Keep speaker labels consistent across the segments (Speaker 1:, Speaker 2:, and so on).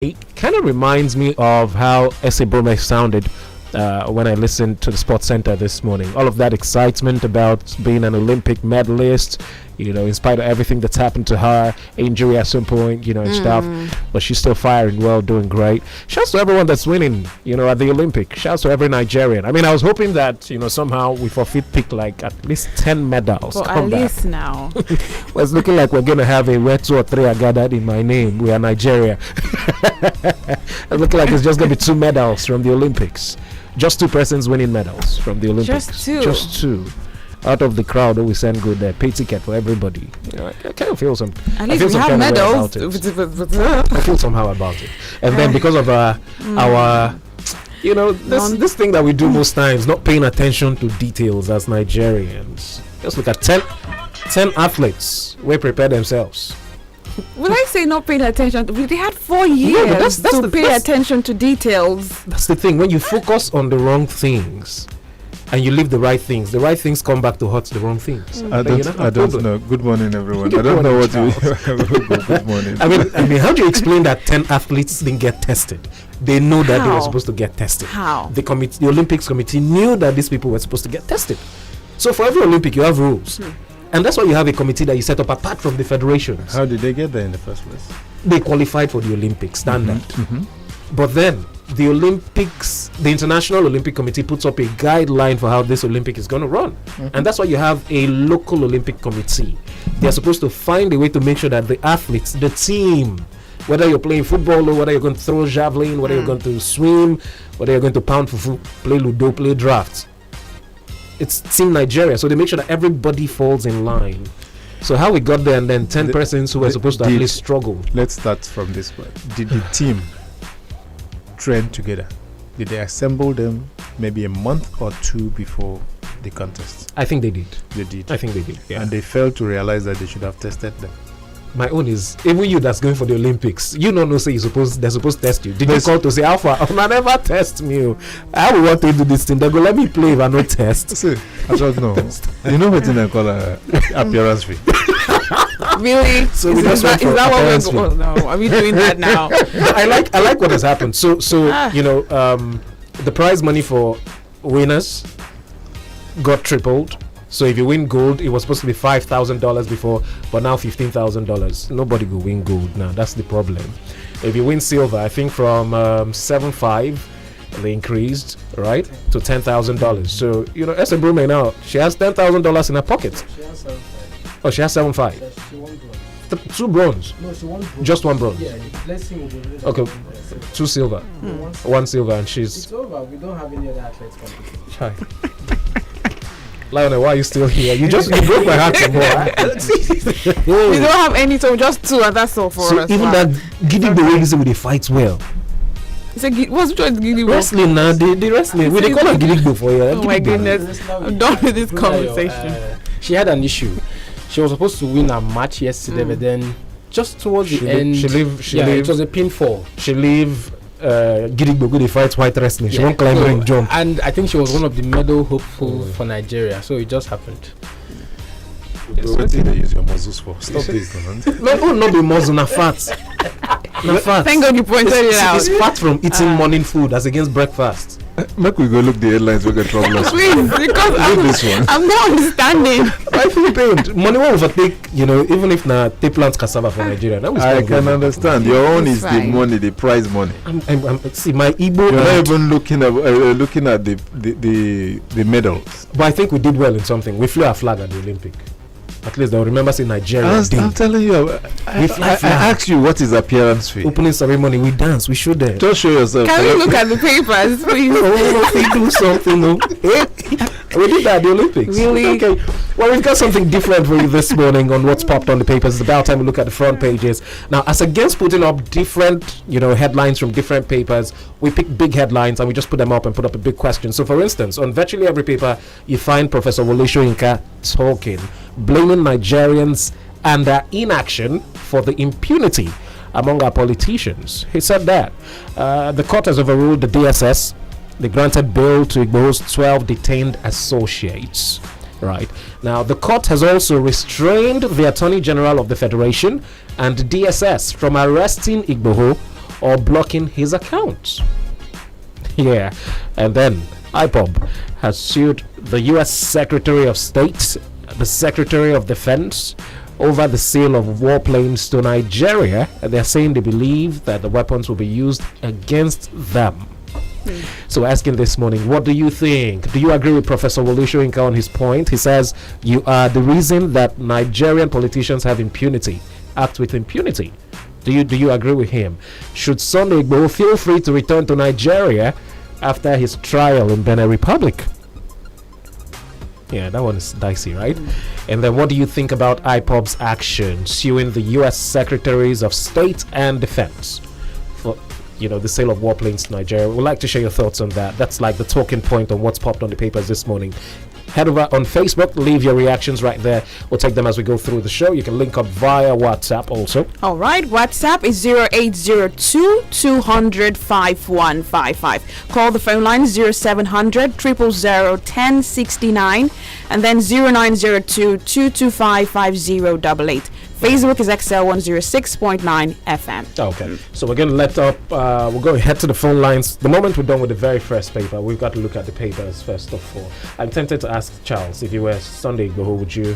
Speaker 1: It kind of reminds me of how Ese Brome sounded when I listened to the Sports Center this morning. All of that excitement about being an Olympic medalist, in spite of everything that's happened to her, injury at some point, and stuff. But she's still firing well, doing great. Shouts to everyone that's winning, at the Olympic. Shouts to every Nigerian. I mean, I was hoping that, somehow we forfeit pick like at least 10 medals.
Speaker 2: Well, at least now.
Speaker 1: Well, it's looking like we're going to have a where 2 or 3 are gathered in my name. We are Nigeria. It's looking like it's just going to be 2 medals from the Olympics. Just 2 persons winning medals from the Olympics.
Speaker 2: Just two.
Speaker 1: Out of the crowd, we send good pay ticket for everybody. I kind of feel some.
Speaker 2: At least we have medals.
Speaker 1: I feel somehow about it. And then because of our this thing that we do most times, not paying attention to details as Nigerians. Just look at 10 athletes who prepare themselves.
Speaker 2: When I say not paying attention, they had 4 years to pay attention to details.
Speaker 1: That's the thing. When you focus on the wrong things and you leave the right things come back to hurt the wrong things.
Speaker 3: I don't know. Good morning, everyone. I don't know what to. Good morning.
Speaker 1: I mean, how do you explain that 10 athletes didn't get tested? They know that they were supposed to get tested.
Speaker 2: How?
Speaker 1: The Olympics committee knew that these people were supposed to get tested. So for every Olympic, you have rules. And that's why you have a committee that you set up apart from the federations.
Speaker 3: How did they get there in the first place?
Speaker 1: They qualified for the Olympic standard. But then the International Olympic Committee puts up a guideline for how this Olympic is going to run. And that's why you have a local Olympic committee. They're supposed to find a way to make sure that the athletes, the team, whether you're playing football or whether you're going to throw javelin, whether you're going to swim, whether you're going to pound fufu, play ludo, play drafts, it's Team Nigeria, so they make sure that everybody falls in line. So how we got there, and then 10 persons who were supposed to at least struggle.
Speaker 3: Let's start from this point. Did the team train together? Did they assemble them maybe a month or 2 before the contest?
Speaker 1: I think they did.
Speaker 3: They did.
Speaker 1: I think they did. Yeah.
Speaker 3: And they failed to realize that they should have tested them.
Speaker 1: My own is, even you that's going for the Olympics, you don't know, say they're supposed to test you. Did you call to say, Alpha, I never test me. I will want to do this thing. They go, let me play if I no test.
Speaker 3: See, I don't know. You know what I call appearance fee?
Speaker 2: Really?
Speaker 1: So
Speaker 2: is that what we're no, are we doing that now?
Speaker 1: I like what has happened. So the prize money for winners got tripled. So if you win gold, it was supposed to be $5,000 before, but now $15,000. Nobody will win gold now. That's the problem. If you win silver, I think from 7.5 they increased, right, to $10,000. So Ese Brume now, she has $10,000 in her pocket.
Speaker 4: She has 7.5.
Speaker 1: Oh, she has 7.5.
Speaker 4: Yes, she won bronze.
Speaker 1: 2 bronze.
Speaker 4: No, she won bronze.
Speaker 1: Just 1 bronze.
Speaker 4: Yeah, let's see.
Speaker 1: Okay, 2 silver. 1 silver, and she's.
Speaker 4: It's over. We don't have any other athletes competing.
Speaker 1: Hi. Lionel, why are you still here? You broke my heart some more.
Speaker 2: We don't have any, so just 2, and that's all for us.
Speaker 1: So even that, giving the way with the fights well.
Speaker 2: What's Gidigbo?
Speaker 1: Wrestling now, the wrestling. We they call her Gidigbo for you.
Speaker 2: Oh my goodness, I'm done with this conversation.
Speaker 5: She had an issue. She was supposed to win a match yesterday, but then just towards the end, it was a pinfall.
Speaker 1: She leave Gidigbo go fight white wrestling. She won't climb and jump.
Speaker 5: And I think she was one of the medal hopeful for Nigeria. So it just happened.
Speaker 3: What did they use your muscles for? Stop this, man.
Speaker 1: No, not the muscle, na fat. Fat.
Speaker 2: Thank God you pointed it out.
Speaker 1: It's fat from eating morning food as against breakfast.
Speaker 3: Make we go look the headlines. We get trouble us.
Speaker 2: Please, because I'm not understanding.
Speaker 1: I feel pained. Money will overtake, even if na they plant cassava for Nigeria.
Speaker 3: I can understand. Your own is the money, the prize money.
Speaker 1: See, my Igbo.
Speaker 3: You're not even looking at the medals.
Speaker 1: But I think we did well in something. We flew our flag at the Olympic. At least they'll remember saying Nigeria.
Speaker 3: I'm telling you, I asked you what is appearance fee.
Speaker 1: Opening ceremony, we dance, we show them.
Speaker 3: Just show yourself.
Speaker 2: Can we look at the papers, please?
Speaker 1: We do something, no? We did that at the Olympics.
Speaker 2: Really?
Speaker 1: Okay. Well, we've got something different for you this morning on what's popped on the papers. It's about time we look at the front pages. Now, as against putting up different, headlines from different papers, we pick big headlines and we just put them up and put up a big question. So, for instance, on virtually every paper, you find Professor Wole Soyinka talking, blaming Nigerians and their inaction for the impunity among our politicians. He said that the court has overruled the DSS. They granted bail to Igboho's 12 detained associates. Right. Now, the court has also restrained the Attorney General of the Federation and DSS from arresting Igboho or blocking his account. Yeah, and then IPOB has sued the U.S. Secretary of State, the Secretary of Defense, over the sale of warplanes to Nigeria, and they're saying they believe that the weapons will be used against them. So asking this morning, what do you think? Do you agree with Professor Wole Soyinka on his point? He says, you are the reason that Nigerian politicians have impunity, act with impunity. Do you agree with him? Should Sunday Igboho feel free to return to Nigeria after his trial in Benin Republic? Yeah, that one is dicey, right? And then what do you think about IPOB's action suing the U.S. Secretaries of State and Defense for, the sale of warplanes to Nigeria? We'd like to share your thoughts on that. That's like the talking point on what's popped on the papers this morning. Head over on Facebook, leave your reactions right there. We'll take them as we go through the show. You can link up via WhatsApp also.
Speaker 2: All right, WhatsApp is 0802 200 5155. Call the phone line 0700 000 1069 and then 0902 225 5088. Facebook is XL 106.9 FM.
Speaker 1: Okay, so we're going to we'll go ahead to the phone lines. The moment we're done with the very first paper, we've got to look at the papers first of all. I'm tempted to ask Charles, if you were Sunday Igboho, would you,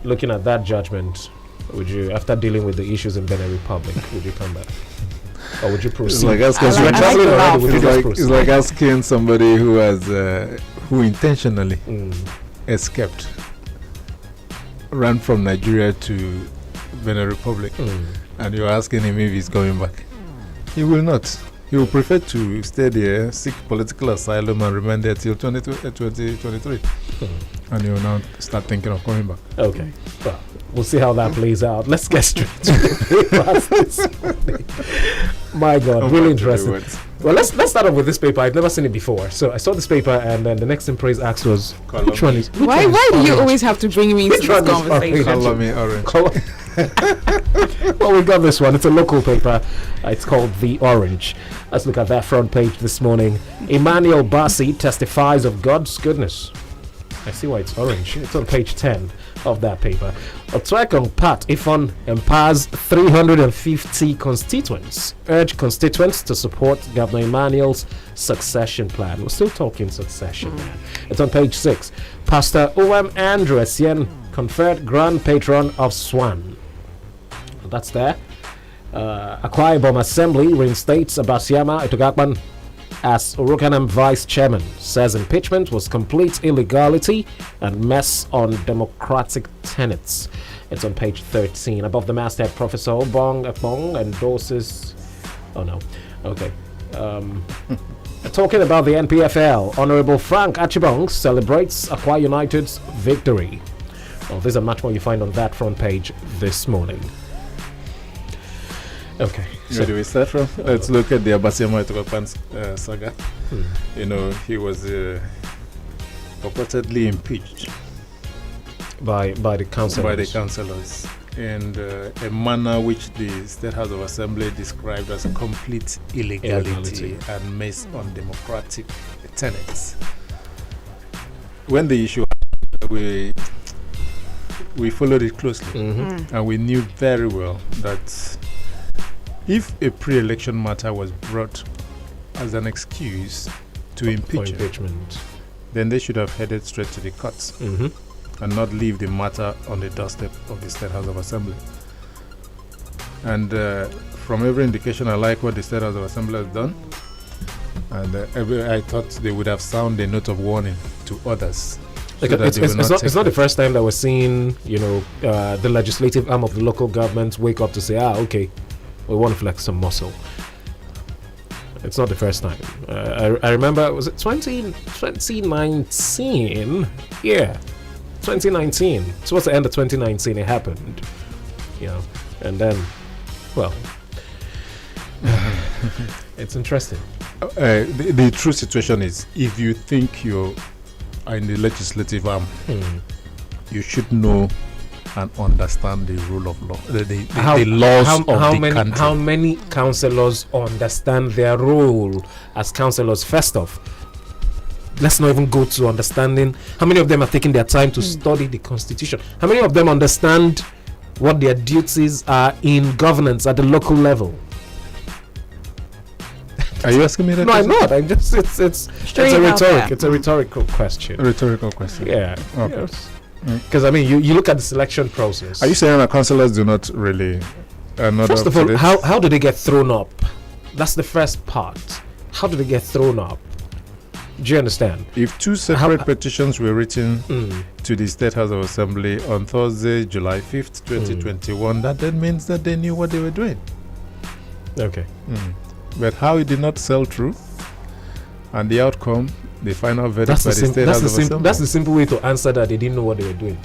Speaker 1: looking at that judgment, would you, after dealing with the issues in Benin Republic, would you come back? Or would you proceed?
Speaker 3: It's like asking somebody who has, who intentionally escaped, ran from Nigeria to Benin Republic, and you're asking him if he's coming back. He will not. He will prefer to stay there, seek political asylum, and remain there till 2023. And he will now start thinking of coming back.
Speaker 1: Okay. Well, we'll see how that plays out. Let's get straight to the papers this morning. My God, really interesting. Well, let's start off with this paper. I've never seen it before. So I saw this paper, and then the next thing Praise asked was, which one is
Speaker 2: Why do you always have to bring me into this conversation?
Speaker 3: Color me orange.
Speaker 1: Well, we've got this one. It's a local paper. It's called The Orange. Let's look at that front page this morning. Emmanuel Bassi testifies of God's goodness. I see why it's orange. It's on page 10 of that paper. Otwekong Pat Ifon empowers 350 constituents. Urge constituents to support Governor Emmanuel's succession plan. We're still talking succession, man. It's on page 6. Pastor O.M. Andrew Essien conferred Grand Patron of Swan. That's there. Akwa Ibom Assembly reinstates Abasiama Akpan as Urukanam Vice Chairman. Says impeachment was complete illegality and mess on democratic tenets. It's on page 13. Above the masthead, Professor Obong Akpong endorses... Oh no. Okay. Talking about the NPFL, Honorable Frank Achibong celebrates Akwa United's victory. Well, there's a much more you find on that front page this morning. Okay.
Speaker 3: Where do we start from? Let's look at the Abasiama Akpan saga. He was purportedly impeached
Speaker 1: by the councillors.
Speaker 3: And a manner which the State House of Assembly described as a complete illegality and mess on democratic tenets. When the issue happened, we followed it closely, and we knew very well that if a pre-election matter was brought as an excuse to impeachment, then they should have headed straight to the courts and not leave the matter on the doorstep of the State House of Assembly. And from every indication, I like what the State House of Assembly has done. And I thought they would have sounded a note of warning to others.
Speaker 1: It's not the first time that we're seeing, the legislative arm of the local government wake up to say, okay, we want to flex some muscle. It's not the first time. I remember, was it 2019? Yeah, 2019. Towards the end of 2019, it happened. And then, well, it's interesting.
Speaker 3: The true situation is, if you think you are in the legislative arm, you should know and understand the rule of law, the laws of the country.
Speaker 1: How many councillors understand their role as councillors? First off, let's not even go to understanding how many of them are taking their time to study the constitution. How many of them understand what their duties are in governance at the local level?
Speaker 3: Are you asking me that?
Speaker 1: No, I'm
Speaker 3: question?
Speaker 1: not. I'm just it's
Speaker 2: Straight
Speaker 1: a
Speaker 2: out there.
Speaker 1: It's a rhetorical question.
Speaker 3: A rhetorical question.
Speaker 1: Yeah.
Speaker 3: Okay.
Speaker 1: Because I mean, you look at the selection process.
Speaker 3: Are you saying that councillors do not really? Not
Speaker 1: First
Speaker 3: up
Speaker 1: of
Speaker 3: to
Speaker 1: all,
Speaker 3: this?
Speaker 1: how do they get thrown up? That's the first part. How do they get thrown up? Do you understand?
Speaker 3: If two separate petitions were written
Speaker 1: Mm.
Speaker 3: to the State House of Assembly on Thursday, July 5th, 2021, that then means that they knew what they were doing.
Speaker 1: Okay.
Speaker 3: But how it did not sell through, and the outcome, the final verdict by the State House of Assembly.
Speaker 1: That's the simple way to answer that they didn't know what they were doing.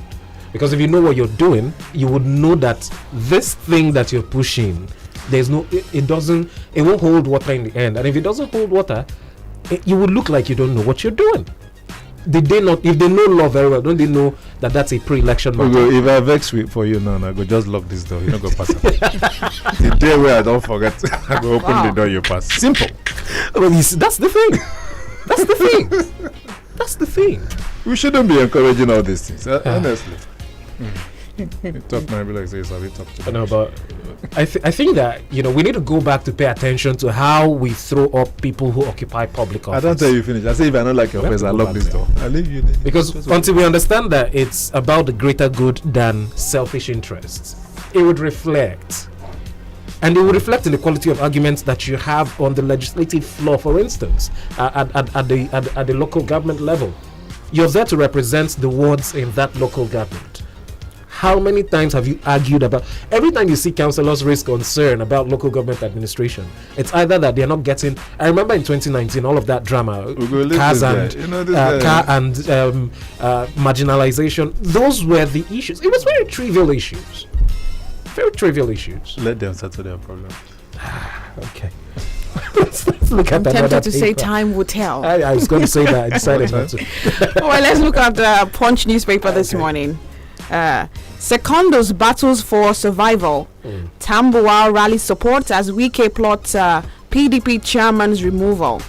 Speaker 1: Because if you know what you're doing, you would know that this thing that you're pushing, it won't hold water in the end. And if it doesn't hold water, you would look like you don't know what you're doing. Did they not? If they know law very well, don't they know that that's a pre-election matter?
Speaker 3: If I vex for you now, I go just lock this door. You don't go pass it. The day where I don't forget, I go open the door, you pass. Simple.
Speaker 1: Well, that's the thing. That's the thing. That's the thing.
Speaker 3: We shouldn't be encouraging all these things, honestly. You talk now, be like, say, so we talk to
Speaker 1: No, but I think that we need to go back to pay attention to how we throw up people who occupy public office.
Speaker 3: I don't tell you finish. I say if I don't like your face, I lock this door. I leave you there.
Speaker 1: Because until we understand that it's about the greater good than selfish interests, it would reflect. And it will reflect in the quality of arguments that you have on the legislative floor, for instance, at the local government level. You're there to represent the wards in that local government. How many times have you argued about? Every time you see councillors raise concern about local government administration, it's either that they're not getting. I remember in 2019, all of that drama, cars and marginalization. Those were the issues. It was very trivial issues. Very trivial issues.
Speaker 3: Let them settle their problem.
Speaker 1: Okay. let's look at
Speaker 2: I'm
Speaker 1: that.
Speaker 2: tempted to say time will tell.
Speaker 1: I was going to say that. I decided not to.
Speaker 2: Well, let's look at the Punch newspaper this morning. Secondos battles for survival. Tambuwal rallies support as Wike plots PDP chairman's removal.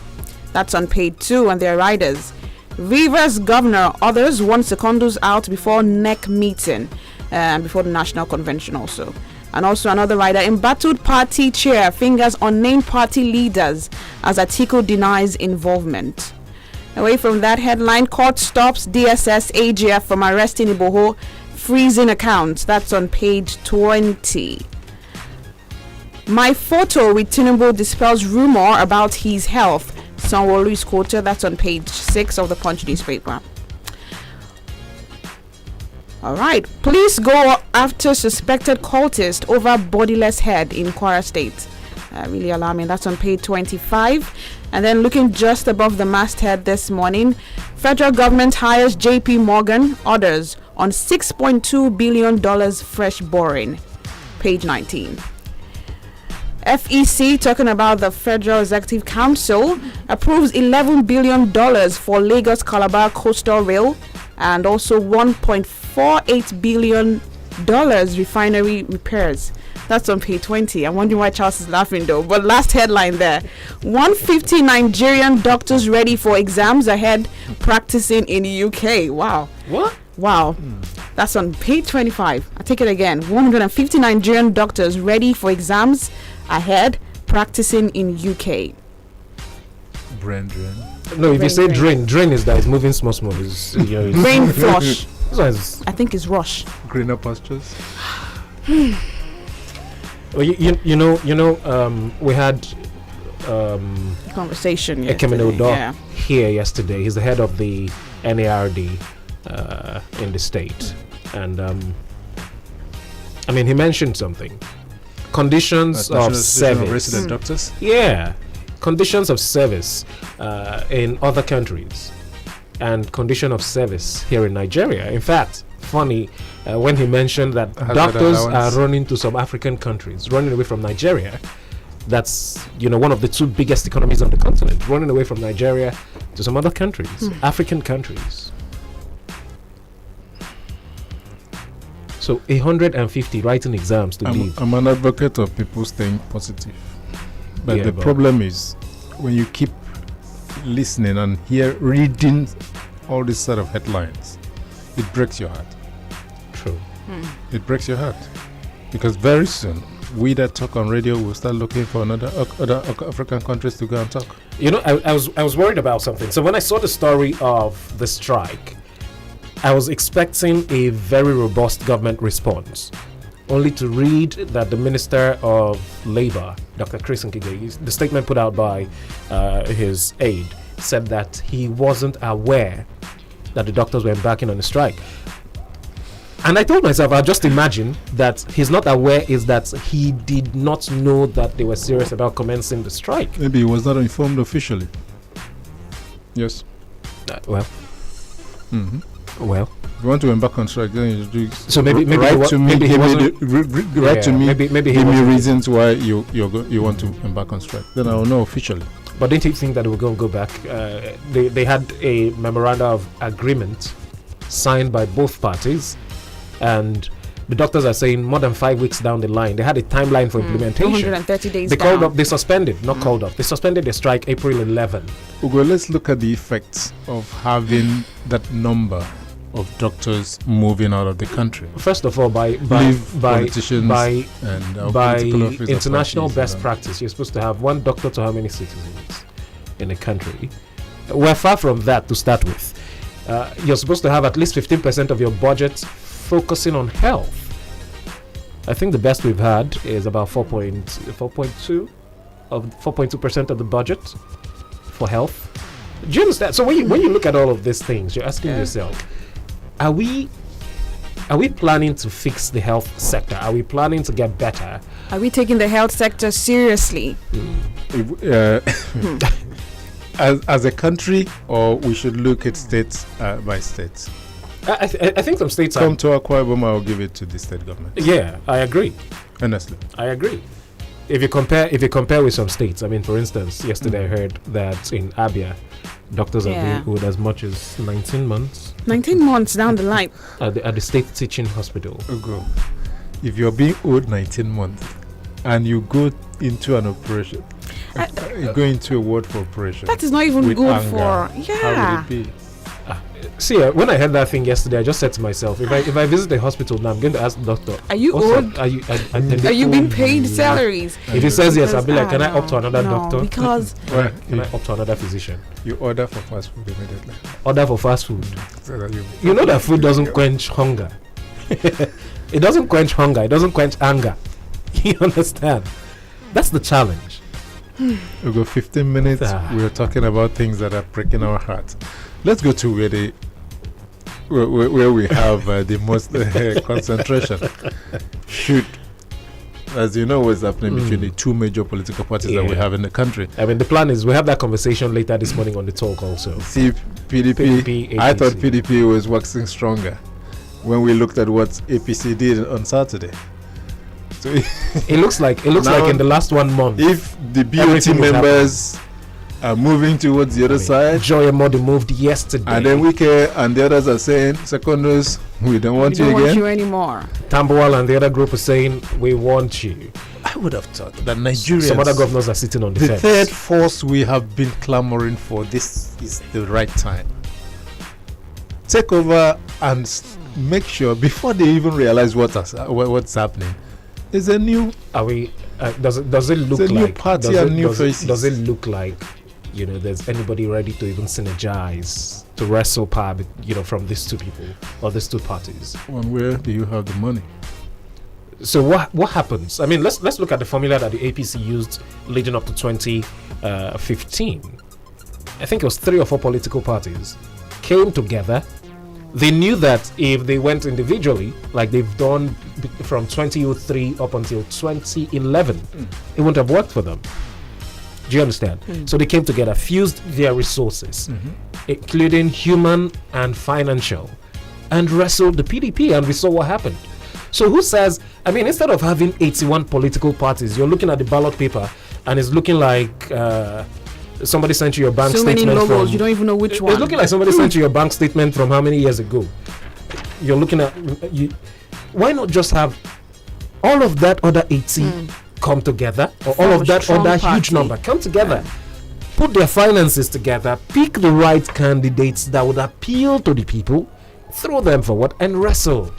Speaker 2: That's on page 2 and their riders. Rivers governor, others want secondos out before NEC meeting, before the national convention also. And also another rider, embattled party chair fingers on named party leaders as Atiku denies involvement. Away from that headline, court stops DSS AGF from arresting Iboho, freezing accounts. That's on page 20. My photo with Tinubu dispels rumor about his health. Sanwo-Olu is quoted. That's on page 6 of the Punch newspaper. All right. Police go after suspected cultist over bodiless head in Kwara State. Really alarming. That's on page 25. And then looking just above the masthead this morning, federal government hires JP Morgan, orders on $6.2 billion fresh borrowing. Page 19. FEC, talking about the Federal Executive Council, approves $11 billion for Lagos Calabar Coastal Rail and also $1.48 billion refinery repairs. That's on page 20. I'm wondering why Charles is laughing though. But last headline there. 150 Nigerian doctors ready for exams ahead practicing in the UK. Wow.
Speaker 1: What?
Speaker 2: Wow. That's on page 25. I take it again. 150 Nigerian doctors ready for exams ahead practicing in UK.
Speaker 3: Brain drain.
Speaker 1: No, if you say drain is that it's moving small. It's,
Speaker 2: Brain flush.
Speaker 1: I
Speaker 2: think it's rush.
Speaker 3: Greener pastures.
Speaker 1: Well, we had
Speaker 2: conversation
Speaker 1: yesterday. Here yesterday. He's the head of the NARD in the state, and he mentioned something. Conditions of service.
Speaker 3: Resident doctors.
Speaker 1: Yeah, conditions of service in other countries, and condition of service here in Nigeria. In fact, funny. When he mentioned that doctors are running to some African countries, running away from Nigeria. That's one of the 2 biggest economies on the continent, running away from Nigeria to some other countries, African countries. So 150 writing exams to leave.
Speaker 3: I'm an advocate of people staying positive, but the problem is when you keep listening and reading all these sort of headlines, it breaks your heart.
Speaker 1: True.
Speaker 3: It breaks your heart because very soon we that talk on radio will start looking for other African countries to go and talk.
Speaker 1: I was worried about something. So when I saw the story of the strike, I was expecting a very robust government response, only to read that the Minister of Labour, Dr. Chris Nkige, the statement put out by his aide, said that he wasn't aware that the doctors were embarking on a strike. And I told myself, I'll just imagine that he's not aware is that he did not know that they were serious about commencing the strike.
Speaker 3: Maybe he was not informed officially. Yes.
Speaker 1: Well.
Speaker 3: If you want to embark on strike, then you do.
Speaker 1: So maybe
Speaker 3: write to me. Give me reasons why you want to embark on strike. Then I will know officially.
Speaker 1: But didn't you think that we were going to go back? They had a memorandum of agreement signed by both parties, and the doctors are saying more than 5 weeks down the line, they had a timeline for implementation.
Speaker 2: 130 days.
Speaker 1: They called up. They suspended, not called up. They suspended the strike April 11.
Speaker 3: Ugo, let's look at the effects of having that number of doctors moving out of the country.
Speaker 1: First of all, by international best practice, you're supposed to have one doctor to how many citizens in a country. We're far from that to start with. You're supposed to have at least 15% of your budget focusing on health. I think the best we've had is about 4.2% of the budget for health. Do you understand? So when you look at all of these things, you're asking yourself, are we planning to fix the health sector? Are we planning to get better?
Speaker 2: Are we taking the health sector seriously?
Speaker 3: As a country, or we should look at states by states?
Speaker 1: I think some states
Speaker 3: come to Akwa Ibom, I'll give it to the state government.
Speaker 1: Yeah, I agree.
Speaker 3: Honestly,
Speaker 1: I agree. If you compare with some states, I mean, for instance, yesterday I heard that in Abia, doctors are being owed as much as 19 months.
Speaker 2: 19 months down the line.
Speaker 1: At the state teaching hospital.
Speaker 3: Ugo, if you're being owed 19 months and you go into an operation, you go into a ward for operation.
Speaker 2: That is not even good anger, for. Yeah.
Speaker 3: How would it be?
Speaker 1: See, when I heard that thing yesterday, I just said to myself, if I visit the hospital now, I'm going to ask the doctor,
Speaker 2: are you owed?
Speaker 1: Are
Speaker 2: you being paid salaries?
Speaker 1: If he says yes, I'll be like, can I opt to another doctor?
Speaker 2: Because
Speaker 1: can I opt to another physician?
Speaker 3: You order for fast food immediately.
Speaker 1: Order for fast food. So that you know that food doesn't quench hunger. It doesn't quench hunger. It doesn't quench anger. You understand? That's the challenge.
Speaker 3: We go 15 minutes. We're talking about things that are breaking our hearts. Let's go to where we have the most concentration. As you know, what's happening between the two major political parties that we have in the country.
Speaker 1: I mean, the plan is we have that conversation later this morning on the talk also.
Speaker 3: See, PDP I thought PDP was waxing stronger when we looked at what APC did on Saturday. So
Speaker 1: it looks like in the last 1 month,
Speaker 3: if the BOT members are moving towards the other side,
Speaker 1: Joy Modi moved yesterday,
Speaker 3: and then Wike and the others are saying, secondaries, we don't want you again.
Speaker 2: We don't want you anymore.
Speaker 1: Tambuwal and the other group are saying, we want you.
Speaker 3: I would have thought that Nigerians,
Speaker 1: some other governors are sitting on the fence.
Speaker 3: The third force we have been clamoring for, this is the right time. Take over and make sure before they even realize what's happening. There's a new.
Speaker 1: Are we? Does it look like
Speaker 3: new party and new faces?
Speaker 1: Does it look like, there's anybody ready to even synergize to wrestle power, from these two people or these two parties?
Speaker 3: And where do you have the money?
Speaker 1: So what happens? I mean, let's look at the formula that the APC used leading up to 2015. I think it was 3 or 4 political parties came together. They knew that if they went individually, like they've done from 2003 up until 2011, it wouldn't have worked for them. Do you understand? So they came together, fused their resources, including human and financial, and wrestled the PDP, and we saw what happened. So who says, I mean, instead of having 81 political parties, you're looking at the ballot paper, and it's looking like somebody sent you your bank statement.
Speaker 2: So many logos, you don't even know which one.
Speaker 1: It's looking like somebody sent you your bank statement from how many years ago. You're looking at why not just have all of that other 80 come together, or all of that other huge number come together, put their finances together, pick the right candidates that would appeal to the people, throw them forward and wrestle.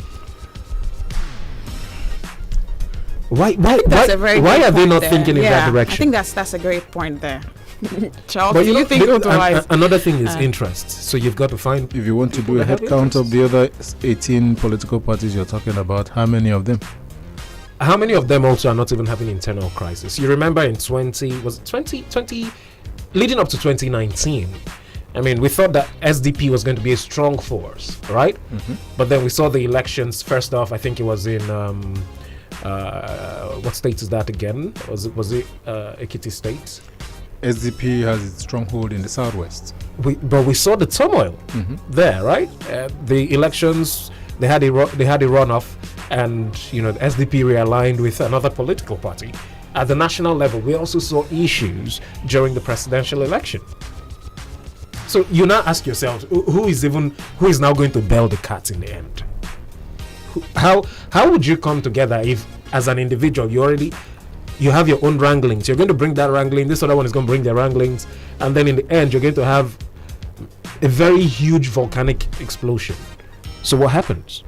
Speaker 1: Why
Speaker 2: Why
Speaker 1: are they not thinking in that direction?
Speaker 2: I think that's a great point there. Charles,
Speaker 1: But
Speaker 2: do you think otherwise?
Speaker 1: Another thing is interest. So you've got to find.
Speaker 3: If you want to do a head count of the other 18 political parties you're talking about, how many of them?
Speaker 1: How many of them also are not even having internal crisis? You remember in 2020, leading up to 2019, I mean, we thought that SDP was going to be a strong force, right?
Speaker 3: Mm-hmm.
Speaker 1: But then we saw the elections. First off, I think it was in what state is that again? Was it Ekiti State?
Speaker 3: SDP has its stronghold in the southwest.
Speaker 1: But we saw the turmoil there, right? The elections, they had a runoff, and the SDP realigned with another political party. At the national level, we also saw issues during the presidential election. So you now ask yourselves, who is now going to bail the cat in the end? How would you come together if, as an individual, you have your own wranglings? You're going to bring that wrangling, this other one is going to bring their wranglings, and then in the end, you're going to have a very huge volcanic explosion. So what happens?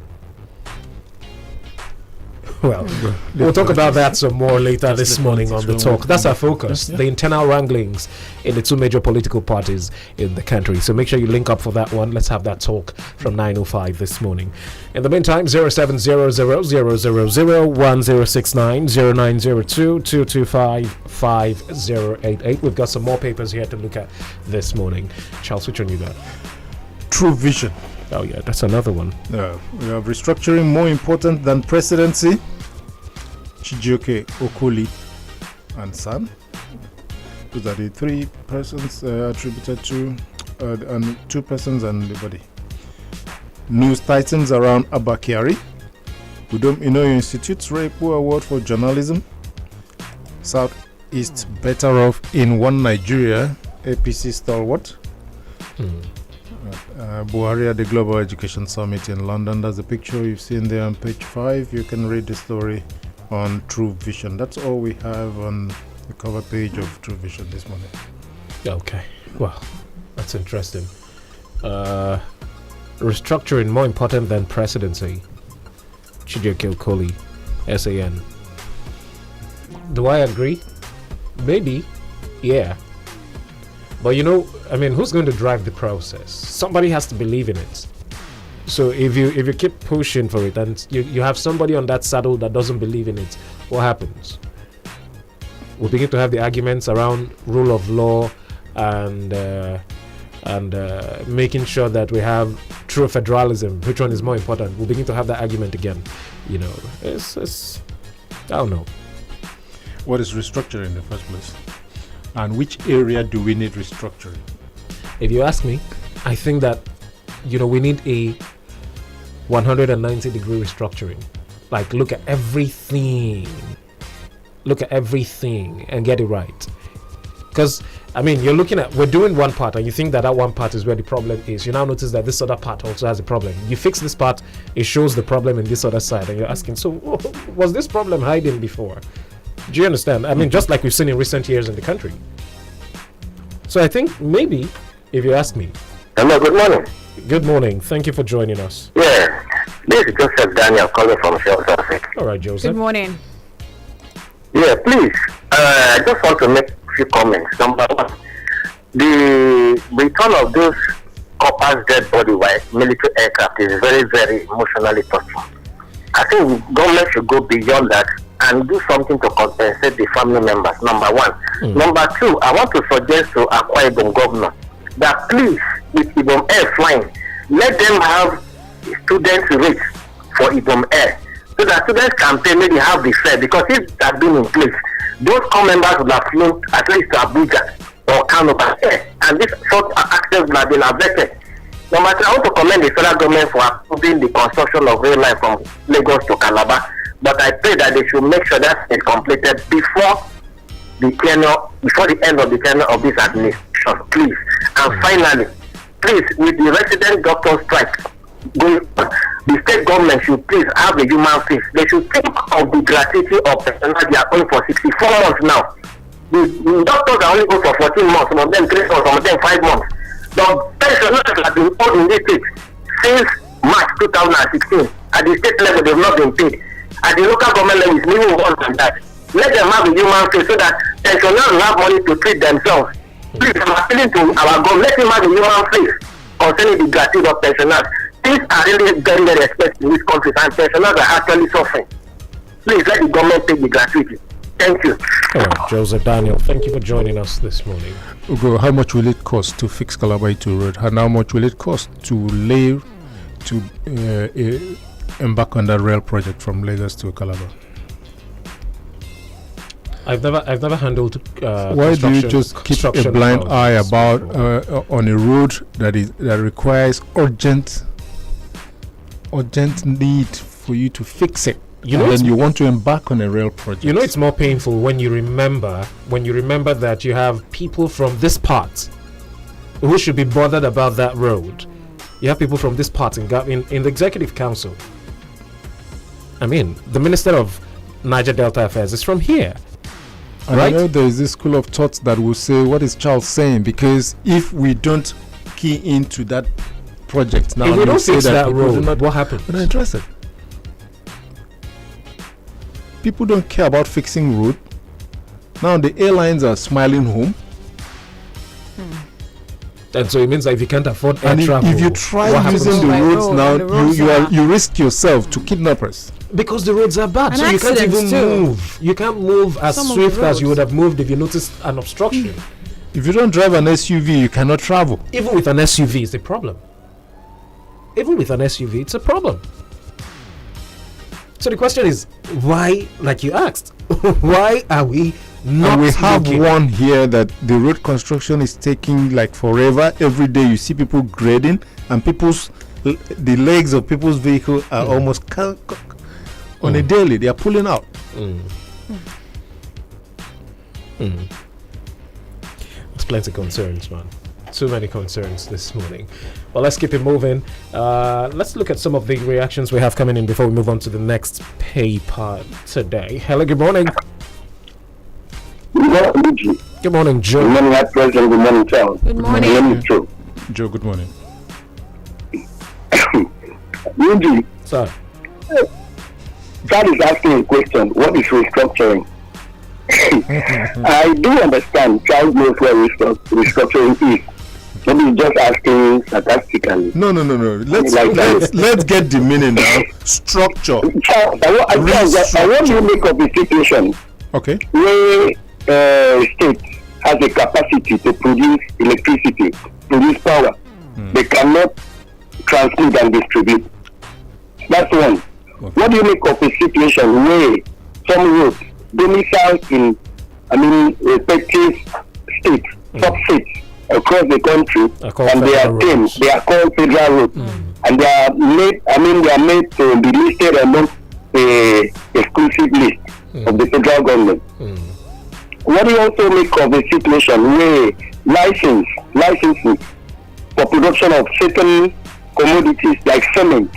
Speaker 1: Well, we'll talk about that some more later this morning on the talk. That's our focus, the internal wranglings in the two major political parties in the country. So make sure you link up for that one. Let's have that talk from 9:05 this morning. In the meantime, 0700001069 0902 225 5088. We've got some more papers here to look at this morning. Charles, which one you got?
Speaker 3: True Vision.
Speaker 1: Oh yeah, that's another one.
Speaker 3: We have restructuring more important than presidency. Chijioke Okoli and Son. Those are the three persons attributed to, and two persons and the body. News titans around Abba Kyari. Udom Inoyo Institute's Repu Award for Journalism. Southeast better off in one Nigeria. APC stalwart. Buhari at the Global Education Summit in London. That's the picture you've seen there on page 5. You can read the story on True Vision. That's all we have on the cover page of True Vision this morning.
Speaker 1: Okay, well, that's interesting. Restructuring more important than presidency. Chijioke Okoli, SAN. Do I agree? Maybe, yeah. But who's going to drive the process? Somebody has to believe in it. So if you keep pushing for it and you have somebody on that saddle that doesn't believe in it, what happens? We begin to have the arguments around rule of law and making sure that we have true federalism. Which one is more important? We'll begin to have that argument again. It's I don't know.
Speaker 3: What is restructuring in the first place? And which area do we need restructuring?
Speaker 1: If you ask me, I think that we need a 190-degree restructuring. Like, look at everything and get it right. Because we're doing one part and you think that one part is where the problem is. You now notice that this other part also has a problem. You fix this part, it shows the problem in this other side, and you're asking, so was this problem hiding before? Do you understand? Just like we've seen in recent years in the country. So I think maybe, if you ask me.
Speaker 6: Hello, good morning.
Speaker 1: Good morning. Thank you for joining us.
Speaker 6: Yeah, this is Joseph Daniel calling from Shelter.
Speaker 1: All right, Joseph.
Speaker 2: Good morning.
Speaker 6: Yeah, please. I just want to make a few comments. Number one, the return of those coppers' dead body by military aircraft is very, very emotionally touching. I think government should go beyond that and do something to compensate the family members, number one. Number two, I want to suggest to Akwa Ibom governor that please, with Ibom Air flying, let them have students rates for Ibom Air, so that students can pay, maybe have the fare, because if it had been in place, those core members would have flown at least to Abuja or Kano by air, and this sort of access would have been averted. Number three, I want to commend the federal government for approving the construction of rail line from Lagos to Calabar. But I pray that they should make sure that it's completed before the end of the tenure of this administration, please. And finally, please, with the resident doctor strike going on, the state government should please have a human face. They should think of the gratuity of personnel they are going for 64 months now. The doctors are only going for 14 months, some of them 3 months, some of them 5 months. The pensioners have been owed in this state since March 2016. At the state level, they have not been paid. at the local government level is even worse than that. Let them have a human face so that pensioners will have money to treat themselves. Please, I'm appealing to our government. Let him have a human face concerning the gratuity of pensioners. Things are really very, very expensive in this country, and pensioners are actually suffering. Please let the government take the gratuity. Thank you.
Speaker 1: Joseph Daniel, thank you for joining us this morning.
Speaker 3: Ugo, how much will it cost to fix Calabar to road? And how much will it cost to embark on that rail project from Lagos to Calabar?
Speaker 1: I've never handled.
Speaker 3: Why do you just keep a blind eye about on a road that requires urgent need for you to fix it? Then you want to embark on a rail project.
Speaker 1: It's more painful when you remember that you have people from this part who should be bothered about that road. You have people from this part in the executive council. I mean, the Minister of Niger Delta Affairs is from here.
Speaker 3: And right? I know there is this school of thought that will say, what is Charles saying? Because if we don't key into that project now,
Speaker 1: if we don't fix that road, what happens?
Speaker 3: We're not interested. People don't care about fixing road. Now the airlines are smiling home.
Speaker 1: And so it means that if you can't afford air travel,
Speaker 3: if you try using the roads now, you risk yourself to kidnappers.
Speaker 1: Because the roads are bad,
Speaker 2: and
Speaker 1: so you can't even
Speaker 2: move.
Speaker 1: You can't move as swift as you would have moved if you noticed an obstruction.
Speaker 3: If you don't drive an SUV, you cannot travel.
Speaker 1: Even with an SUV, it's a problem. Even with an SUV, it's a problem. So the question is, why, like you asked, why are we not?
Speaker 3: And we have one here that the road construction is taking like forever. Every day you see people grading, and the legs of people's vehicle are almost on a daily. They are pulling out.
Speaker 1: There's plenty of concerns, man. Too many concerns this morning. Well, let's keep it moving. Let's look at some of the reactions we have coming in before we move on to the next paper today. Hello, good morning.
Speaker 6: Good morning, Yugee.
Speaker 1: Good morning, Joe.
Speaker 6: Good morning, HighPrayz. Good morning, Charles.
Speaker 2: Good morning.
Speaker 6: Good morning, Joe.
Speaker 3: Joe, good morning.
Speaker 6: Yugee.
Speaker 1: Sir.
Speaker 6: Charles is asking a question. What is restructuring? I do understand. Charles knows what restructuring is. Maybe he's just asking sarcastically.
Speaker 3: No. Let's get the meaning now. Structure.
Speaker 6: Charles, I want you to make up a situation.
Speaker 3: Okay.
Speaker 6: Where state has a capacity to produce electricity, produce power. They cannot transmit and distribute. That's one. Okay. What do you make of a situation where some roads domiciled in, respective states, sub-states across the country, and they are named, they are called federal roads, and they are made, to be listed among the exclusive list of the federal government. What do you also make of a situation where licensing for production of certain commodities like cement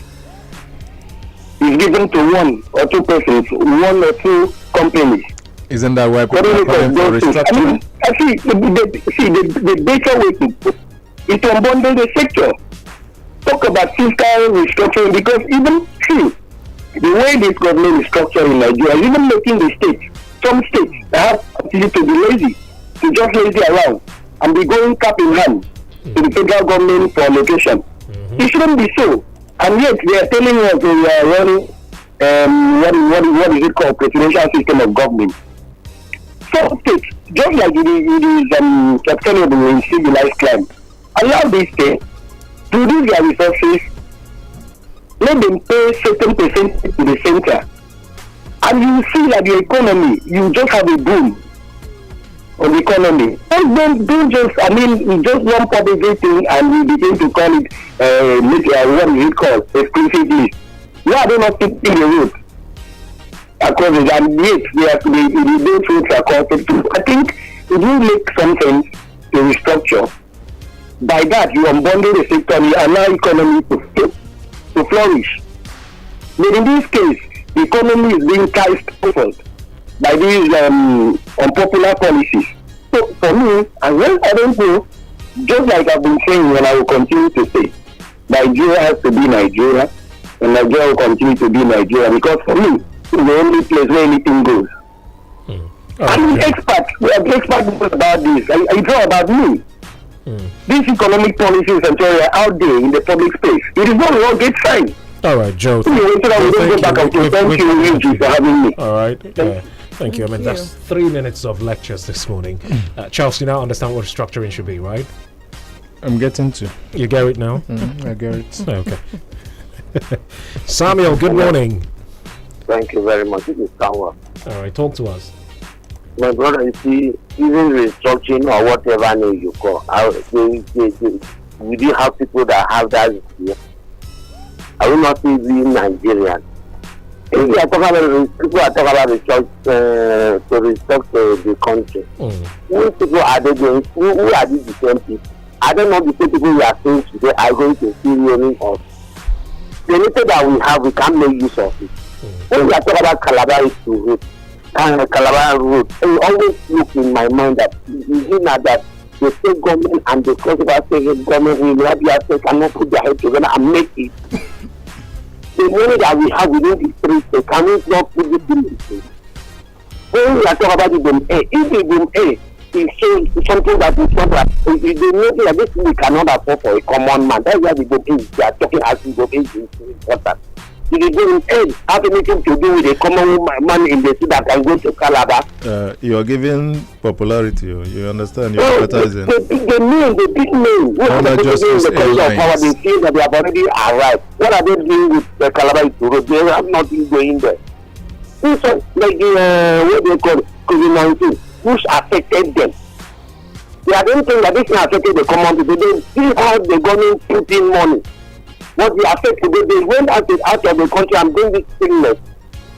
Speaker 6: is given to one or two persons, one or two companies?
Speaker 3: Isn't that why people are calling for restructuring?
Speaker 6: The better way to put is to unbundle the sector. Talk about fiscal restructuring, because even the way this government is structured in Nigeria is even making the states, some states that have continued to be lazy, to just lazy around and be going cap in hand to the federal government for allocation. It shouldn't be so. And yet they are telling us we are running what is it called, presidential system of government. Some states, just like it is sustainable in civilized crime, allow these states to use their resources, let them pay certain percent to the center, and you see that the economy, you just have a boom on the economy. Don't just, just one public thing and we begin to call it, what is it called, exclusive list. Why are they not taking the road across it? And yet, those roads are connected to. I think it will make some sense to restructure. By that, you unbundle the sector and allow economy to flourish. But in this case, the economy is being stifled by these unpopular policies. So for me, I don't know, just like I've been saying, and I will continue to say, Nigeria has to be Nigeria, and Nigeria will continue to be Nigeria, because for me, the only place where anything goes. I'm an
Speaker 1: Okay.
Speaker 6: expert. We are experts about this. I draw about me. These economic policies and so are out there in the public space. It is not wrong. Get signed.
Speaker 1: All right, Joe.
Speaker 6: So that we don't go back and forth. Thank you, Yugee, for having me.
Speaker 1: All right. Thank you. I mean, that's 3 minutes of lectures this morning. Charles, you now understand what restructuring should be, right?
Speaker 3: I'm getting to.
Speaker 1: You get it now?
Speaker 3: I get it.
Speaker 1: Okay. Samuel, good morning.
Speaker 6: Thank you very much. This is Samuel.
Speaker 1: All right, talk to us.
Speaker 6: My brother, you see, even restructuring or whatever name you call, we do have people that have that here. I will not say we Nigerian. If we are talking about people are talking about to restructure the country, which people are they going? Who are these the same people? I don't know the same people we are saying today are going to see running us. The little that we have, we can't make use of it. When we are talking about Calabar route, Calabar route, I always look in my mind that that the state government and the Kosovo state government in Rabia State cannot put their head together and make it. The money that we have within the streets, they cannot not put it in the streets. When we are talking about the Dome A, if the Dome A is something that is not that, if they know that this we cannot afford for a common man, that's why the Dome A, they are talking as the Dome A is important. If the Dome A have anything to do with a common man in the city that can go to Calabar.
Speaker 3: You are giving popularity. You understand? You're advertising.
Speaker 6: The big name. What are they doing in the country of power? They feel that they have already arrived. What are they doing with the Calabar road? They have nothing going there. This one, like what they call COVID-19, which affected them. They don't think that this thing affected the common people. They see how the government put in money. What they affect today, they went out of the country and bring this sickness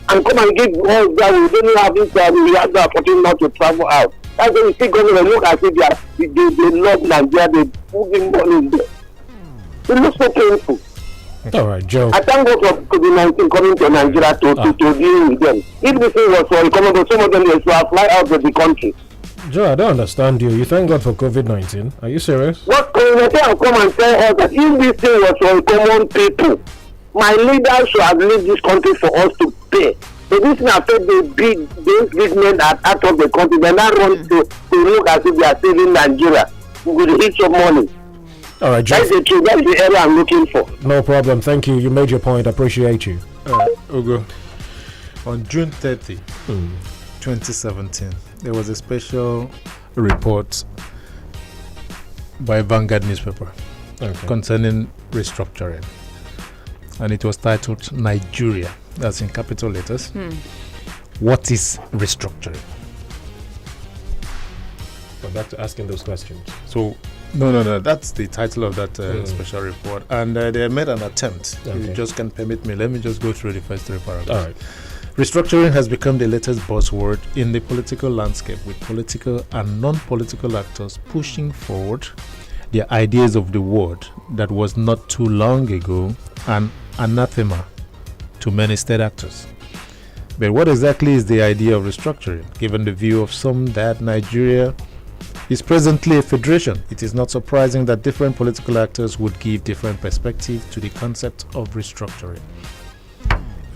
Speaker 6: and come and give us that we didn't have this, we have the opportunity not to travel out. That's why we see government look as if they love Nigeria, they put in money in there. It looks so painful.
Speaker 1: All right, Joe.
Speaker 6: I thank God for COVID-19 coming to Nigeria to deal with them. If this thing was for economy, some of them they should have fly out of the country.
Speaker 1: Joe, I don't understand you. You thank God for COVID-19. Are you serious?
Speaker 6: What community will come and tell us that if this thing was for common people, my leaders should have left this country for us to pay. So this thing affect the big business that out of the country. They now run to look as if they are saving Nigeria with a hit of money.
Speaker 1: All right, Joe.
Speaker 6: That's the truth. That's the area I'm looking for.
Speaker 1: No problem. Thank you. You made your point. I appreciate you.
Speaker 3: Ugo, on June 30, 2017, there was a special report by Vanguard newspaper concerning restructuring, and it was titled Nigeria. That's in capital letters. What is restructuring?
Speaker 1: Go back to asking those questions.
Speaker 3: So no, that's the title of that special report, and they made an attempt. If you just can permit me, let me just go through the first three paragraphs.
Speaker 1: All right.
Speaker 3: Restructuring has become the latest buzzword in the political landscape, with political and non-political actors pushing forward their ideas of the word that was not too long ago an anathema to many state actors. But what exactly is the idea of restructuring? Given the view of some that Nigeria is presently a federation, it is not surprising that different political actors would give different perspectives to the concept of restructuring.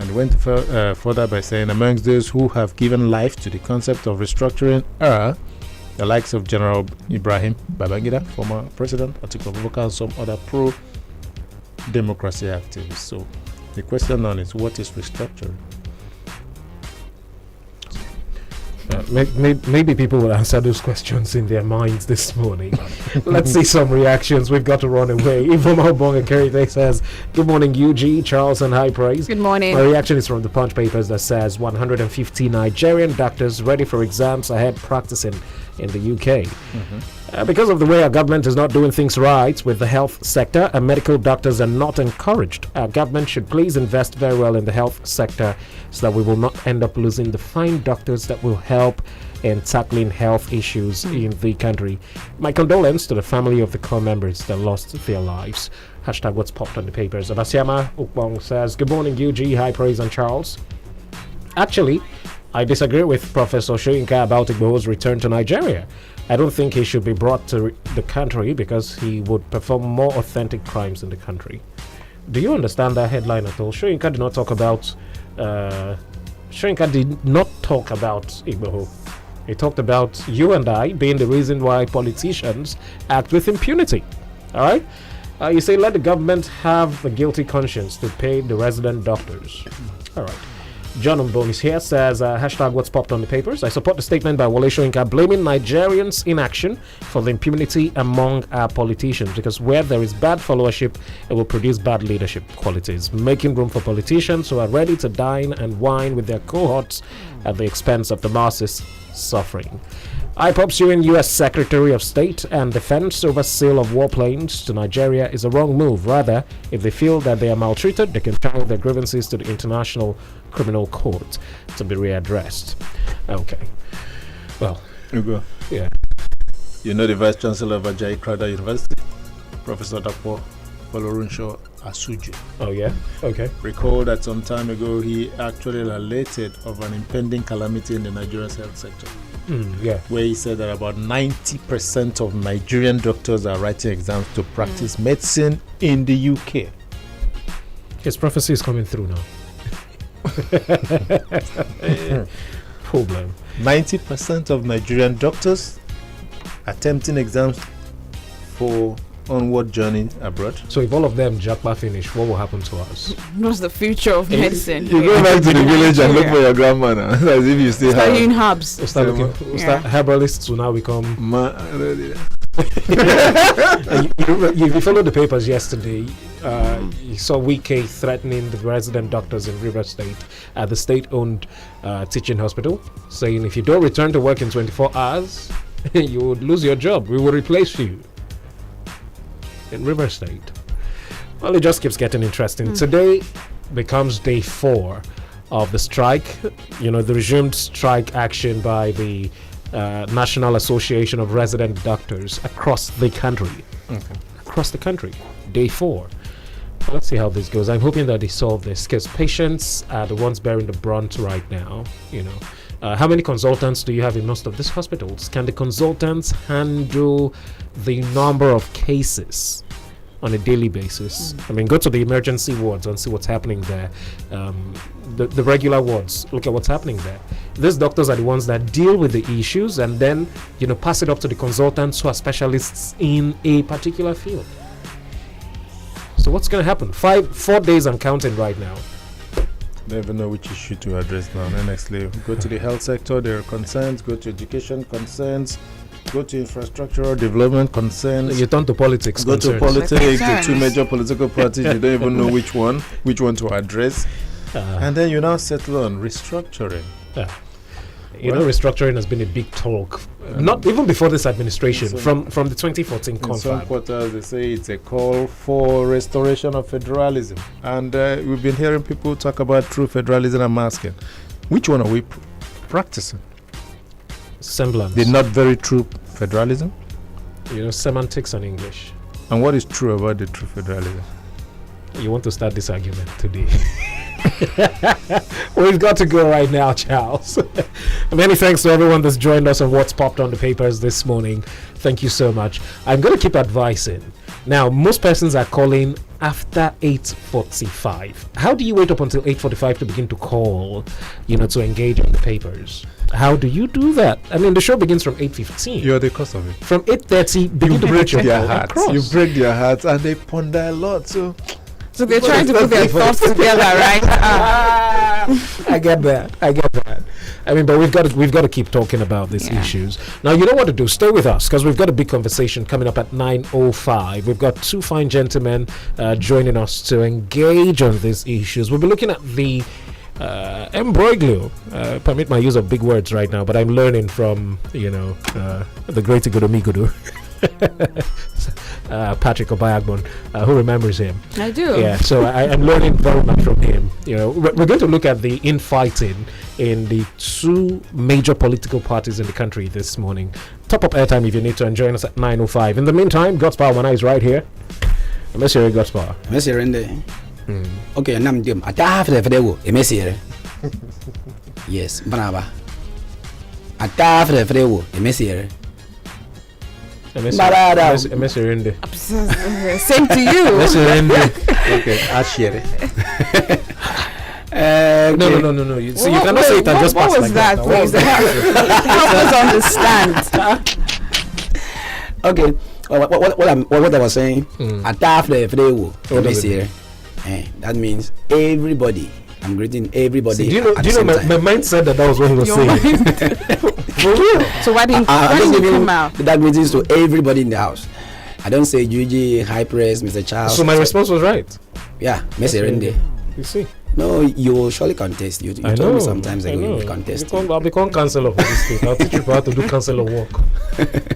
Speaker 3: And went further by saying, amongst those who have given life to the concept of restructuring are the likes of General Ibrahim Babangida, former president, Atiku Abubakar, and some other pro-democracy activists. So the question now is, what is restructuring?
Speaker 1: Maybe people will answer those questions in their minds this morning. Let's see some reactions. We've got to run away. Even Obong and Kerry says, good morning, Yugee, Charles, and HighPrayz.
Speaker 2: Good morning.
Speaker 1: My reaction is from the Punch papers that says 150 Nigerian doctors ready for exams ahead practicing in the UK. Because of the way our government is not doing things right with the health sector, and medical doctors are not encouraged, our government should please invest very well in the health sector so that we will not end up losing the fine doctors that will help in tackling health issues in the country. My condolence to the family of the core members that lost their lives. Hashtag what's popped on the papers. Abasiama Ukbong says, good morning, Yugee, HighPrayz, and Charles. Actually, I disagree with Professor Shoyinka about Igboho's return to Nigeria. I don't think he should be brought to the country because he would perform more authentic crimes in the country. Do you understand that headline at all? Shoyinka did not talk about Shrinka did not talk about Igboho. He talked about you and I being the reason why politicians act with impunity. All right? You say let the government have the guilty conscience to pay the resident doctors. All right. John Mbom is here, says, hashtag what's popped on the papers. I support the statement by Wole Soyinka blaming Nigerians' inaction for the impunity among our politicians, because where there is bad followership, it will produce bad leadership qualities, making room for politicians who are ready to dine and wine with their cohorts at the expense of the masses suffering. IPOP suing U.S. Secretary of State and Defense over sale of warplanes to Nigeria is a wrong move. Rather, if they feel that they are maltreated, they can file their grievances to the International Criminal Court to be readdressed. Okay. Well,
Speaker 3: Yugee.
Speaker 1: yeah.
Speaker 3: You know the Vice Chancellor of Ajayi Crowther University, Professor Dapo Folorunsho Asuju.
Speaker 1: Oh, yeah? Okay.
Speaker 3: Recall that some time ago he actually related of an impending calamity in the Nigerian health sector.
Speaker 1: Yeah.
Speaker 3: Where he said that about 90% of Nigerian doctors are writing exams to practice medicine in the UK.
Speaker 1: His prophecy is coming through now. Problem.
Speaker 3: 90% of Nigerian doctors attempting exams for onward journey abroad.
Speaker 1: So if all of them Jackpa finish, what will happen to us?
Speaker 2: What's the future of medicine?
Speaker 3: You go back to the village and look for your grandma now. As if you still
Speaker 2: Start
Speaker 3: have.
Speaker 2: using herbs.
Speaker 1: We'll start herbalists will now become. You followed the papers yesterday. You saw Wike threatening the resident doctors in River State at the state-owned teaching hospital, saying if you don't return to work in 24 hours, you would lose your job. We will replace you. In River State. Well, it just keeps getting interesting. Today becomes day 4 of the strike. You know, the resumed strike action by the National Association of Resident Doctors across the country.
Speaker 3: Okay.
Speaker 1: Across the country. Day 4. Let's see how this goes. I'm hoping that they solve this, because patients are the ones bearing the brunt right now. You know, how many consultants do you have in most of these hospitals? Can the consultants handle the number of cases on a daily basis? I mean, go to the emergency wards and see what's happening there. The regular wards, look at what's happening there. These doctors are the ones that deal with the issues and then, you know, pass it up to the consultants who are specialists in a particular field. So what's going to happen? 4 days and counting right now.
Speaker 3: Never know which issue to address now. Honestly, go to the health sector, there are concerns. Go to education concerns. Go to infrastructural development concerns.
Speaker 1: You turn to politics.
Speaker 3: Go
Speaker 1: concerns.
Speaker 3: to politics. The 2 major political parties. You don't even know which one to address. And then you now settle on restructuring.
Speaker 1: You know, restructuring has been a big talk, not even before this administration, from the 2014
Speaker 3: In some
Speaker 1: confab.
Speaker 3: quarters, they say it's a call for restoration of federalism. And we've been hearing people talk about true federalism. I'm asking, which one are we practicing?
Speaker 1: Semblance.
Speaker 3: The not very true federalism?
Speaker 1: You know, semantics and English.
Speaker 3: And what is true about the true federalism?
Speaker 1: You want to start this argument today? We've got to go right now, Charles. Many thanks to everyone that's joined us on What's Popped on the Papers this morning. Thank you so much. I'm going to keep advising. Now, most persons are calling after 8:45. How do you wait up until 8:45 to begin to call, you know, to engage on the papers? How do you do that? I mean, the show begins from 8:15.
Speaker 3: You're the cause of it.
Speaker 1: From 8:30, begin to break
Speaker 3: their hearts. You break their hearts and they ponder a lot.
Speaker 2: So they're trying to put their thoughts together, right?
Speaker 1: I get that. I mean, but we've got to keep talking about these issues. Now, you know what to do. Stay with us, because we've got a big conversation coming up at 9:05. We've got 2 fine gentlemen joining us to engage on these issues. We'll be looking at the embroglio. Permit my use of big words right now, but I'm learning from, you know, the great Igudumigudu. Patrick Obayagbon, who remembers him?
Speaker 2: I do.
Speaker 1: Yeah, so I'm learning very much from him. You know, we're going to look at the infighting in the 2 major political parties in the country this morning. Top up airtime if you need to, and join us at 9:05. In the meantime, God's Power Mana is right here. Messier God's Power.
Speaker 7: Messier Rende. Okay, nam dim. Ata after the Messier. Yes, Banaba. Ata after the Messier.
Speaker 2: Same to you.
Speaker 3: Okay, I share it.
Speaker 1: No. You cannot say it and just pass
Speaker 2: what was
Speaker 1: like
Speaker 2: that,
Speaker 1: that.
Speaker 2: please? Help us understand.
Speaker 7: Okay. What I was saying, that means everybody. I'm greeting everybody.
Speaker 1: See, do you know my mind said that was what he was saying. For real.
Speaker 2: So why didn't you come out?
Speaker 7: That means to everybody in the house. I don't say Yugee, HighPrayz, Mr. Charles.
Speaker 1: So my response was right.
Speaker 7: Yeah, Mr. Rende.
Speaker 1: You see.
Speaker 7: No, you will surely contest. You told me sometimes ago you will contest.
Speaker 1: I'll become counselor for this state. I'll teach you how to do counselor work.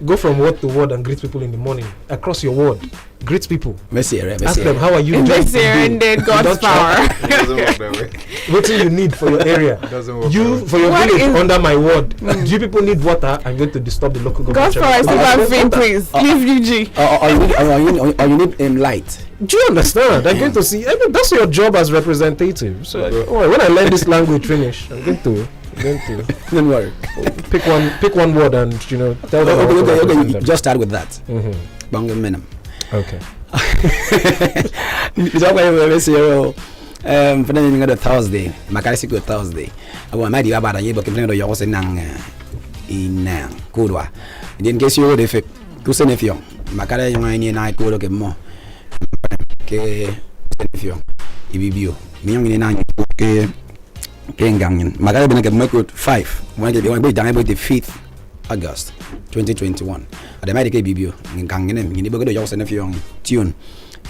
Speaker 1: Go from word to word and greet people in the morning. Across your word. Greet people. Ask them, how are you doing?
Speaker 2: Mr. Rende, God's power.
Speaker 3: It doesn't work that way.
Speaker 1: What do you need for your area?
Speaker 3: It doesn't work.
Speaker 1: You, for your village, under my word. Do you people need water? I'm going to disturb the local government.
Speaker 2: God's power is not thing, please. Leave Yugee.
Speaker 7: Or you need light.
Speaker 1: Do you understand? I'm going to see. I mean, that's your job as representative. So when I learn this language finish, I'm going to.
Speaker 7: Don't worry.
Speaker 1: Pick one word and tell them.
Speaker 7: Okay. Just start with that. Bangam minimum.
Speaker 1: Okay.
Speaker 7: For the Thursday, Macarisico Thursday. I want my dear about a year, but complaining of yours in Kudwa. In case you would if it goes in if you Macara, you might night go look at more. Okay, if you you me in 9 okay. Macara been like a 5. When you want to be done about the 5th August 2021. At the medical BBU in Gangan, in the book of yours and if you're tune.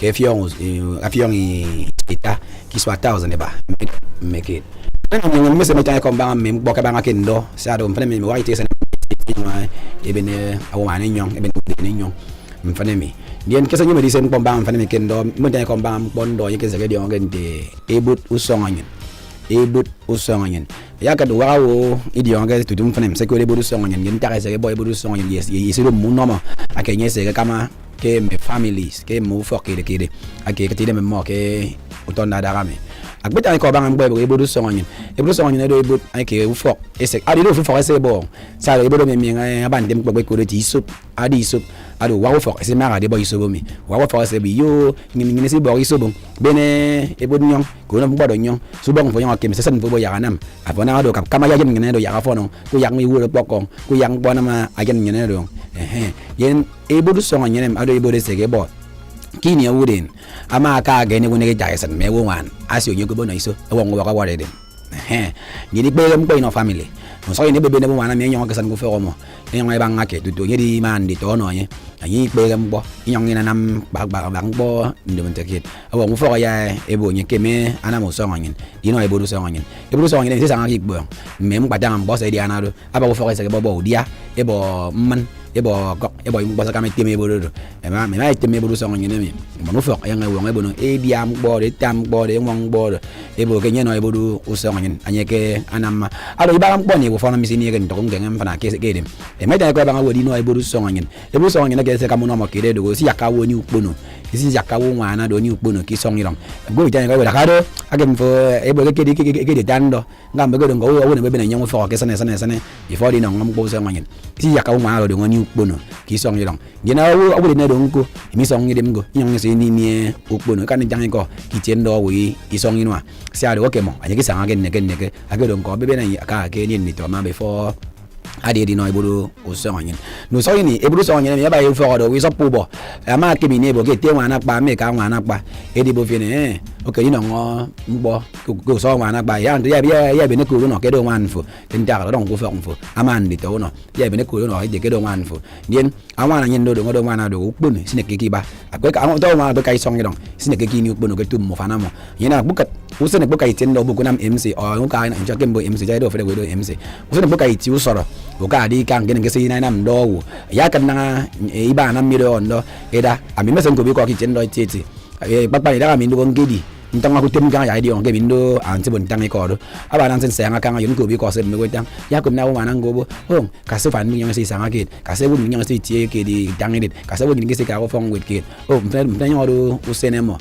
Speaker 7: If you're Kiswa 1,000 make it. When Miss Meta come back, me walk back in door, saddle, and white is even a woman in young, even in young. Me. The case you medicine come back and make door, Monday come back, Bondo, you can say the organ day, a boot usong. A boot usong. Yakat wow, idiot to do for them, security boot usong, and Yentara say a boy boot usong, yes, you see the moon normal. I can yes, a kama. Ke me families ke mo fo ke de ake ke tide me mo ke utonda darame agbeta ko bang boy bo ebudu sonyin do ebu ake ufo ese adi do ufo ese bo sa ebudu me mi abande mkpegbe ko ti soup adi soup ado wa ufo ese mara de boy isobo mi wa ufo ese bi yo ngini si bo isobo bene ebudu nyon ko na mbodo nyon so bang fo nyon ke me sesen fo bo yaganam afona do kama ya ngene do yaga fo no ko yang mi wuro pokon ko yang bona ma agen ngene do yen ebudu sonyin ado ebudu sege bo kini ya wudin ama ka ga ne woni ga jason me wo wan asio nyogo bono iso e won wo ka wore de ni gbe mo pe no family mo so ni bebe ne wan na me nyon ga san go fe omo e nyon e ba ngake tutu ni di man di to no ye ayi pe mo nyon ni na nam ba bo ndo mo tekit e won mo fo ya e bo nyi keme ana mo so nyin di no e bo do so nyin se sa ngaki gbo me mo padang bo se di ana do aba wo fo se bo dia e bo man ebo imbosa kama teme bodo ema me mai teme bodo songo nyene mi mo fo ya ngai won ebo no e dia mbo de tam bo de won bo ebo ke nyeno ebo do usongo nyen anyeke anama ado ibara mbo ni wo fo na misini ke ntoko ngem fana ke dem e mai da ko ba ngodi no ebo do songo nyen ebo songo nyen ke se kamo no mo ke de do si yakawo ni ukpono isi yakawo wana do ni ukpono ki songo yrom go itanya ko da kado agem fo ebo ke de dando ngam be go ngo wo ne be na nyen fo ke sane before di no ngam bo songo nyen isi yakawo wana do ngoni ukpono ki song yong gina wo ne do nko mi song dem go nyong se ni ni ukpono kan jang ko ki tendo wi i song inwa sia do ke mo anya ki sanga gen ne age do nko be na ka ke ni ni to ma before ade di no ibudu usonyin no so ni ibudu sonyin me ba yefo do wi so pubo ama ke mi ne bo ke te wana pa me ka wana pa edi bo fine okay ni no mbo go so wana pa ya be ne ko no ke do wan fo tin ta do ko fo ama ndi to no ya be ne ko no ke do wan fo nien awana nyen do wana do ukpun sine ke ki ba akwe ka do wana do kai song yong sine ke ki ni ukpun ko tum mo fana mo yena bukat usene bukai tendo bu kunam MC o ka na nja kembo MC jai do fe do MC usene bukai ti usoro buka di kang gene ngese ina nam do ya kan na iba na mi do ndo eda ami mesen ko bi ko ki tendo tete papa ida mi ndo ngedi ntanga ku tem ga ya di on ke bindo anti bon tanga ko do aba nan sen sayanga kanga yun ko bi ko se me wetang ya ko na wana ngobo ka se fan mi nyang se sanga ke ka se won nyang se tie ke di tanga dit ka se won ngese ka ko fong wet ke mpen nyodo usenemo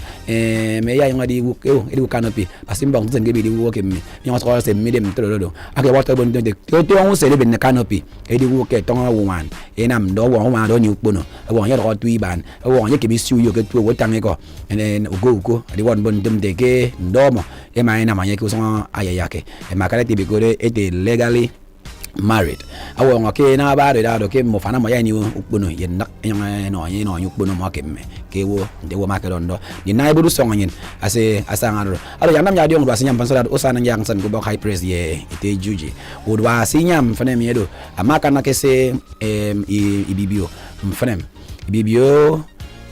Speaker 7: me ya ngadi wu ke edi wu kanopi pasim bang sen ke bi di wu ke mi nyang so se mi dem do ake water bon de to on se le ben kanopi edi wu ke tonga wu wan enam do wo wan do ni ukpono won ya do tu iban won ye ke bi siu yo ke tu wo tanga ko en ugo adi won bon dem de ke ndomo e mai na manye ku so ayayake e makale ti bigore e de legally married awo ngoke na ba do ke mo fana mo ya ni ukpono ye nak no ye no ukpono mo ke me ke wo de wo ma ke do ni na ibudu so nyin ase asanga alo ya nam ya dio ndo asinyam panso da osana nyang san ko bok HighPrayz ye ite Yugee odwa asinyam fana mi edo amaka na ke se ibibio mfana ibibio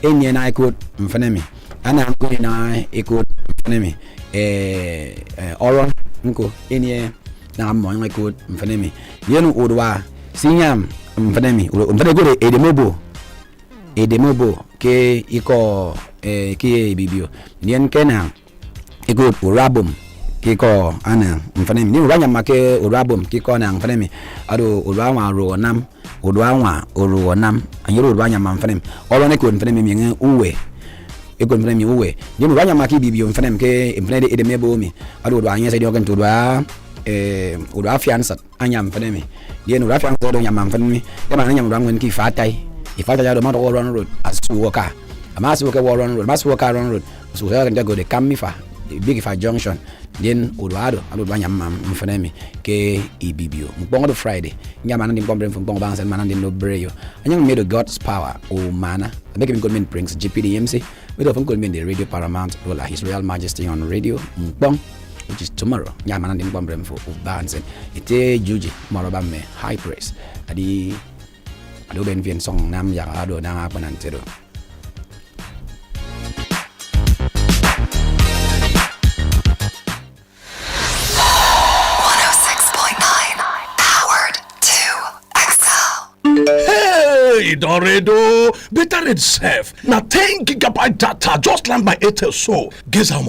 Speaker 7: enye na ikot mfana mi ana ko na ikot mfana mi oron nko enye na mo ngai ko mfanemi yenu odwa sinyam mfanemi mfane go edemobo ke iko ke bibio yen kena ego urabum ke ko ana mfanemi ni uranya make urabum ke ko na mfanemi ado urwa ro nam odwa oro nam anyero uranya mfanemi olo ne ko mfanemi mi uwe ego mfanemi uwe yenu uranya make bibio mfanemi ke mfanemi edemebo mi ado odwa anya se dio kan odwa udwa fiansa anyam fanemi yen udwa fiansa do nyam fanemi e ma nyam rangwen ki fatai ifata ya do ma do run road asuoka amasuoka run road masuoka run road so ga go de kamifa big fa junction then udwa do udwa nyam fanemi ke ibibio mbongo do friday nyam nan dim kombre mbongo ban sen man dim no breyo anyam made God's power o mana make him government brings GPDMC with of government the radio paramount rola his royal majesty on radio mbong which is tomorrow. Nyama nandi mbombrem for Bansen. Ite Yugee moroba me HighPrayz. Adi ben vien song nam ya ado na Akpan antero.
Speaker 8: Hey, Doredo, better itself. Now 10 gigabyte data just land my Airtel so. Guess how much?